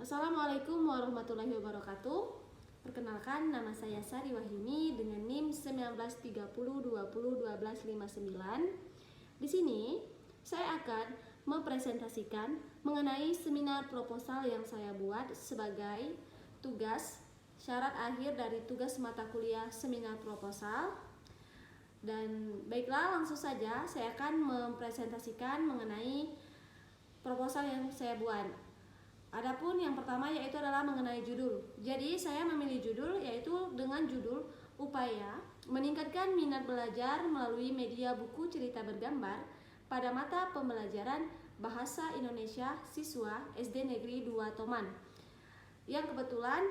Assalamualaikum warahmatullahi wabarakatuh. Perkenalkan, nama saya Sari Wahimi dengan NIM 1930201259. Di sini saya akan mempresentasikan mengenai seminar proposal yang saya buat sebagai tugas syarat akhir dari tugas mata kuliah seminar proposal. Dan baiklah, langsung saja saya akan mempresentasikan mengenai proposal yang saya buat. Adapun yang pertama yaitu adalah mengenai judul. Jadi saya memilih judul yaitu dengan judul Upaya Meningkatkan Minat Belajar Melalui Media Buku Cerita Bergambar pada Mata Pembelajaran Bahasa Indonesia Siswa SD Negeri 2 Toman. Yang kebetulan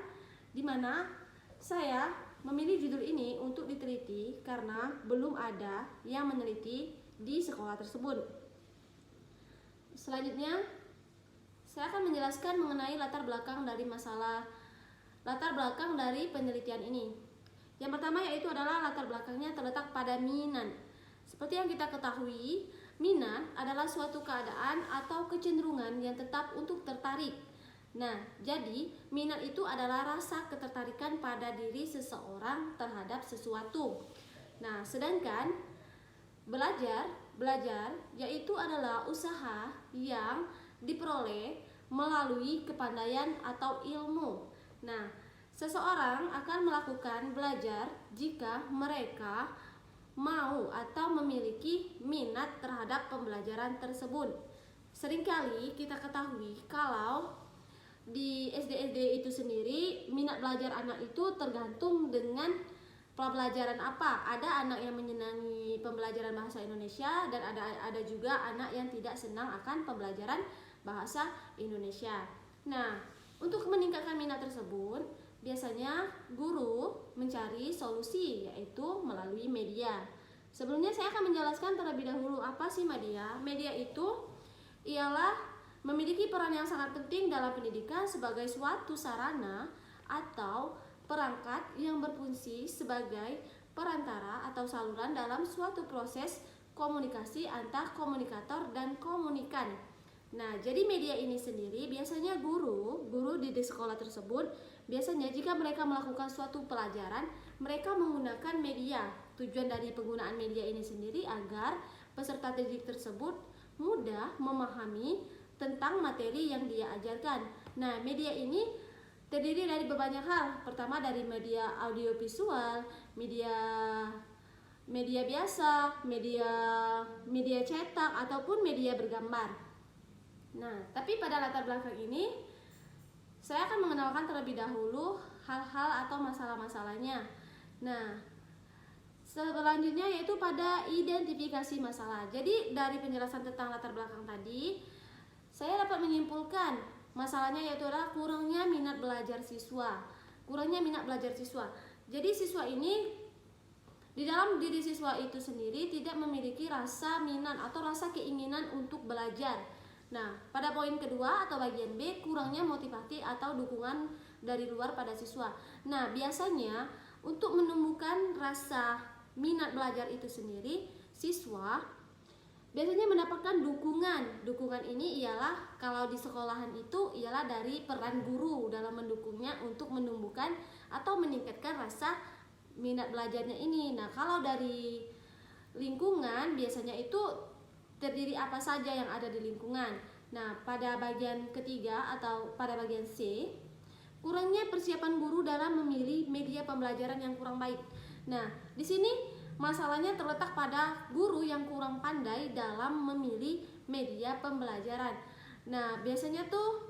di mana saya memilih judul ini untuk diteliti karena belum ada yang meneliti di sekolah tersebut. Selanjutnya saya akan menjelaskan mengenai latar belakang dari penelitian ini. Yang pertama yaitu adalah latar belakangnya terletak pada minat. Seperti yang kita ketahui, minat adalah suatu keadaan atau kecenderungan yang tetap untuk tertarik. Nah, jadi minat itu adalah rasa ketertarikan pada diri seseorang terhadap sesuatu. Nah, sedangkan belajar yaitu adalah usaha yang diperoleh melalui kepandaian atau ilmu. Nah, seseorang akan melakukan belajar jika mereka mau atau memiliki minat terhadap pembelajaran tersebut. Seringkali kita ketahui kalau di SD itu sendiri minat belajar anak itu tergantung dengan pembelajaran apa. Ada anak yang menyenangi pembelajaran bahasa Indonesia dan ada juga anak yang tidak senang akan pembelajaran bahasa Indonesia. Nah, untuk meningkatkan minat tersebut, biasanya guru mencari solusi yaitu melalui media. Sebelumnya saya akan menjelaskan terlebih dahulu apa sih media. Media itu ialah memiliki peran yang sangat penting dalam pendidikan sebagai suatu sarana atau perangkat yang berfungsi sebagai perantara atau saluran dalam suatu proses komunikasi antar komunikator dan komunikan. Nah, jadi media ini sendiri biasanya guru di sekolah tersebut biasanya jika mereka melakukan suatu pelajaran, mereka menggunakan media. Tujuan dari penggunaan media ini sendiri agar peserta didik tersebut mudah memahami tentang materi yang dia ajarkan. Nah, media ini terdiri dari banyak hal. Pertama dari media audiovisual, media biasa, media cetak ataupun media bergambar. Nah, tapi pada latar belakang ini saya akan mengenalkan terlebih dahulu hal-hal atau masalah-masalahnya. Nah, selanjutnya yaitu pada identifikasi masalah. Jadi dari penjelasan tentang latar belakang tadi, saya dapat menyimpulkan masalahnya yaitu adalah kurangnya minat belajar siswa. Jadi siswa ini di dalam diri siswa itu sendiri tidak memiliki rasa minat atau rasa keinginan untuk belajar. Nah, pada poin kedua atau bagian B, kurangnya motivasi atau dukungan dari luar pada siswa. Nah, biasanya untuk menemukan rasa minat belajar itu sendiri, siswa biasanya mendapatkan dukungan. Dukungan ini ialah kalau di sekolahan itu ialah dari peran guru dalam mendukungnya untuk menumbuhkan atau meningkatkan rasa minat belajarnya ini. Nah, kalau dari lingkungan biasanya itu terdiri apa saja yang ada di lingkungan. Nah, pada bagian ketiga atau pada bagian C, kurangnya persiapan guru dalam memilih media pembelajaran yang kurang baik. Nah, di sini masalahnya terletak pada guru yang kurang pandai dalam memilih media pembelajaran. Nah, biasanya tuh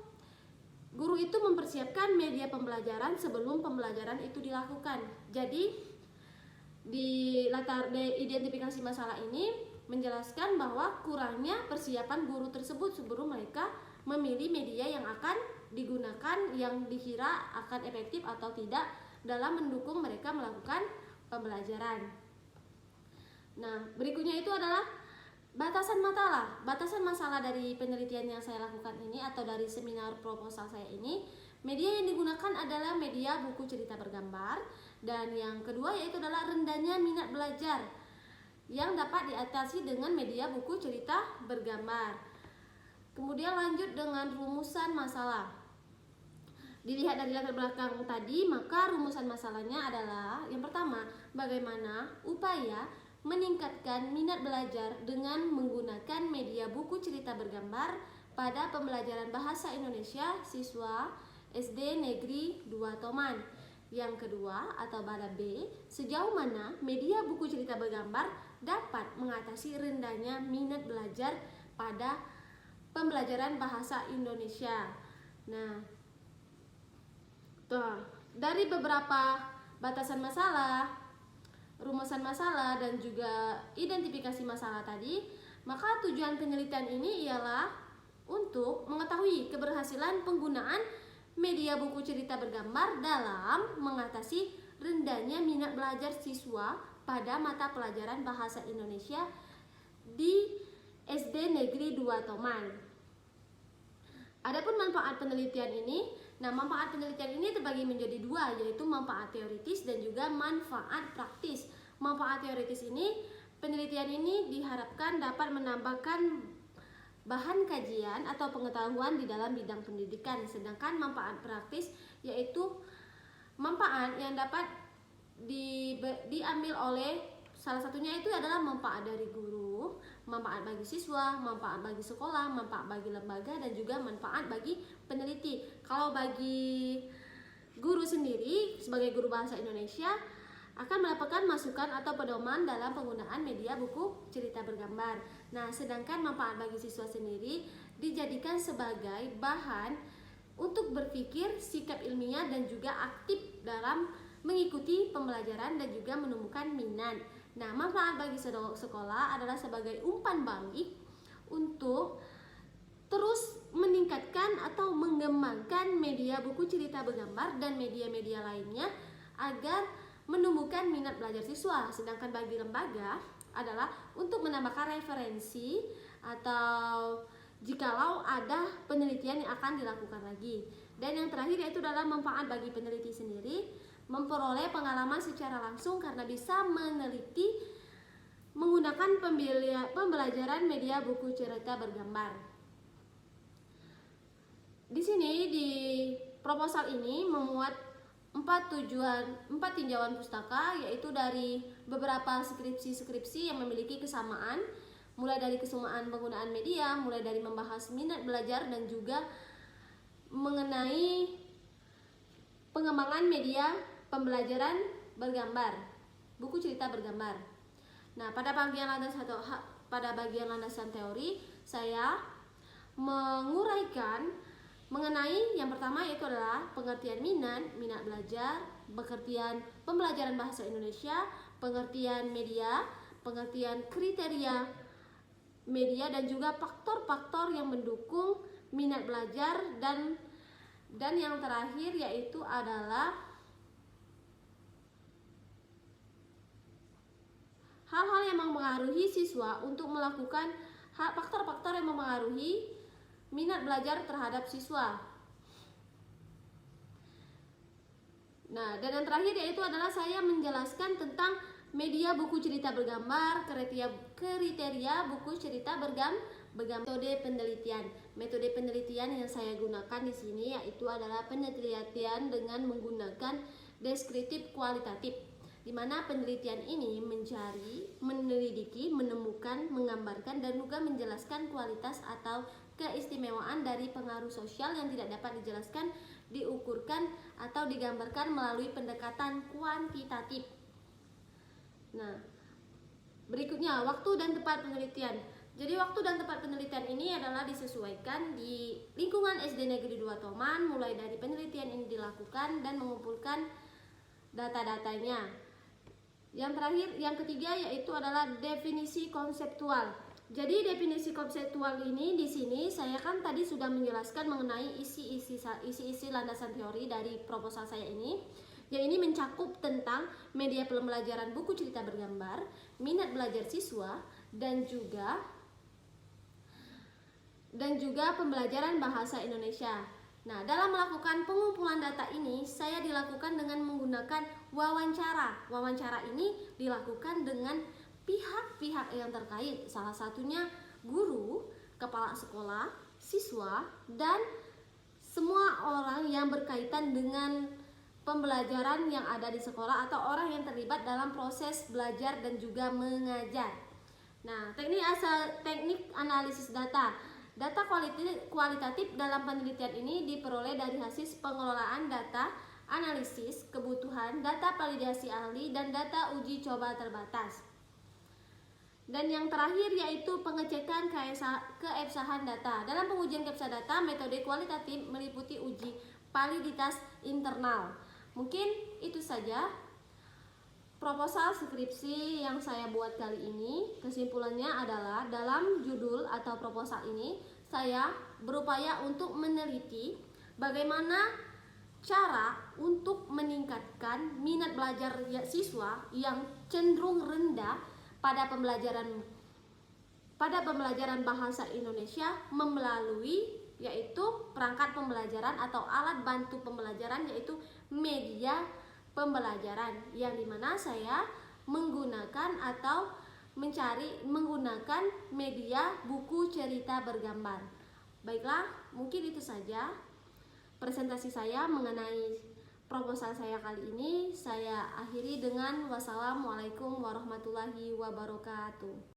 guru itu mempersiapkan media pembelajaran sebelum pembelajaran itu dilakukan. Jadi di identifikasi masalah ini menjelaskan bahwa kurangnya persiapan guru tersebut sebelum mereka memilih media yang akan digunakan yang dikira akan efektif atau tidak dalam mendukung mereka melakukan pembelajaran. Nah, berikutnya itu adalah batasan masalah dari penelitian yang saya lakukan ini atau dari seminar proposal saya ini. Media yang digunakan adalah media buku cerita bergambar, dan yang kedua yaitu adalah rendahnya minat belajar yang dapat diatasi dengan media buku cerita bergambar. Kemudian lanjut dengan rumusan masalah. dilihat dari latar belakang tadi, maka rumusan masalahnya adalah yang pertama, bagaimana upaya meningkatkan minat belajar dengan menggunakan media buku cerita bergambar pada pembelajaran bahasa Indonesia siswa SD Negeri 2 Toman. Yang kedua atau pada B, sejauh mana media buku cerita bergambar dapat mengatasi rendahnya minat belajar pada pembelajaran bahasa Indonesia. Nah, dari beberapa batasan masalah, rumusan masalah, dan juga identifikasi masalah tadi, maka tujuan penelitian ini ialah untuk mengetahui keberhasilan penggunaan media buku cerita bergambar dalam mengatasi rendahnya minat belajar siswa pada mata pelajaran bahasa Indonesia di SD Negeri 2 Toman. Adapun manfaat penelitian ini, manfaat penelitian ini terbagi menjadi dua, yaitu manfaat teoritis dan juga manfaat praktis. Manfaat teoritis ini, penelitian ini diharapkan dapat menambahkan bahan kajian atau pengetahuan di dalam bidang pendidikan. Sedangkan manfaat praktis yaitu manfaat yang dapat diambil oleh, salah satunya itu adalah manfaat dari guru, manfaat bagi siswa, manfaat bagi sekolah, manfaat bagi lembaga, dan juga manfaat bagi peneliti. Kalau bagi guru sendiri, sebagai guru bahasa Indonesia, akan mendapatkan masukan atau pedoman dalam penggunaan media buku cerita bergambar. Nah, sedangkan manfaat bagi siswa sendiri dijadikan sebagai bahan untuk berpikir, sikap ilmiah, dan juga aktif dalam mengikuti pembelajaran dan juga menemukan minat. Nah, manfaat bagi sekolah adalah sebagai umpan balik untuk terus meningkatkan atau mengembangkan media buku cerita bergambar dan media-media lainnya agar menumbuhkan minat belajar siswa. Sedangkan bagi lembaga adalah untuk menambahkan referensi atau jikalau ada penelitian yang akan dilakukan lagi. Dan yang terakhir yaitu adalah manfaat bagi peneliti sendiri, memperoleh pengalaman secara langsung karena bisa meneliti menggunakan pembelajaran media buku cerita bergambar. Di sini di proposal ini memuat 4 tinjauan pustaka, yaitu dari beberapa skripsi yang memiliki kesamaan, mulai dari kesamaan penggunaan media, mulai dari membahas minat belajar, dan juga mengenai pengembangan media pembelajaran bergambar, buku cerita bergambar. Nah, pada bagian landasan teori, saya menguraikan mengenai yang pertama yaitu adalah pengertian minat belajar, pengertian pembelajaran bahasa Indonesia, pengertian media, pengertian kriteria media, dan juga faktor-faktor yang mendukung minat belajar, dan yang terakhir yaitu adalah hal-hal yang mempengaruhi siswa untuk melakukan faktor-faktor yang mempengaruhi minat belajar terhadap siswa. Nah, dan yang terakhir yaitu adalah saya menjelaskan tentang media buku cerita bergambar, kriteria buku cerita bergambar, metode penelitian. Metode penelitian yang saya gunakan di sini yaitu adalah penelitian dengan menggunakan deskriptif kualitatif, di mana penelitian ini mencari, menyelidiki, menemukan, menggambarkan, dan juga menjelaskan kualitas atau keistimewaan dari pengaruh sosial yang tidak dapat dijelaskan, diukurkan, atau digambarkan melalui pendekatan kuantitatif. Nah, berikutnya waktu dan tempat penelitian. Jadi waktu dan tempat penelitian ini adalah disesuaikan di lingkungan SD Negeri 2 Toman, mulai dari penelitian ini dilakukan dan mengumpulkan data-datanya. Yang terakhir, yang ketiga yaitu adalah definisi konseptual. Jadi definisi konseptual ini di sini saya kan tadi sudah menjelaskan mengenai isi-isi landasan teori dari proposal saya ini. Yang ini mencakup tentang media pembelajaran buku cerita bergambar, minat belajar siswa, dan juga pembelajaran bahasa Indonesia. Nah, dalam melakukan pengumpulan data ini, saya dilakukan dengan menggunakan wawancara. Wawancara ini dilakukan dengan pihak-pihak yang terkait, salah satunya guru, kepala sekolah, siswa, dan semua orang yang berkaitan dengan pembelajaran yang ada di sekolah atau orang yang terlibat dalam proses belajar dan juga mengajar. Nah, teknik analisis data. Data kualitatif dalam penelitian ini diperoleh dari hasil pengelolaan data, analisis, kebutuhan, data validasi ahli, dan data uji coba terbatas. Dan yang terakhir yaitu pengecekan keabsahan data. Dalam pengujian keabsahan data, metode kualitatif meliputi uji validitas internal. Mungkin itu saja proposal skripsi yang saya buat kali ini. Kesimpulannya adalah dalam judul atau proposal ini saya berupaya untuk meneliti bagaimana cara untuk meningkatkan minat belajar siswa yang cenderung rendah pada pembelajaran bahasa Indonesia melalui yaitu perangkat pembelajaran atau alat bantu pembelajaran, yaitu media pembelajaran, yang dimana saya menggunakan menggunakan media buku cerita bergambar. Baiklah, mungkin itu saja presentasi saya mengenai proposal saya kali ini. Saya akhiri dengan wassalamualaikum warahmatullahi wabarakatuh.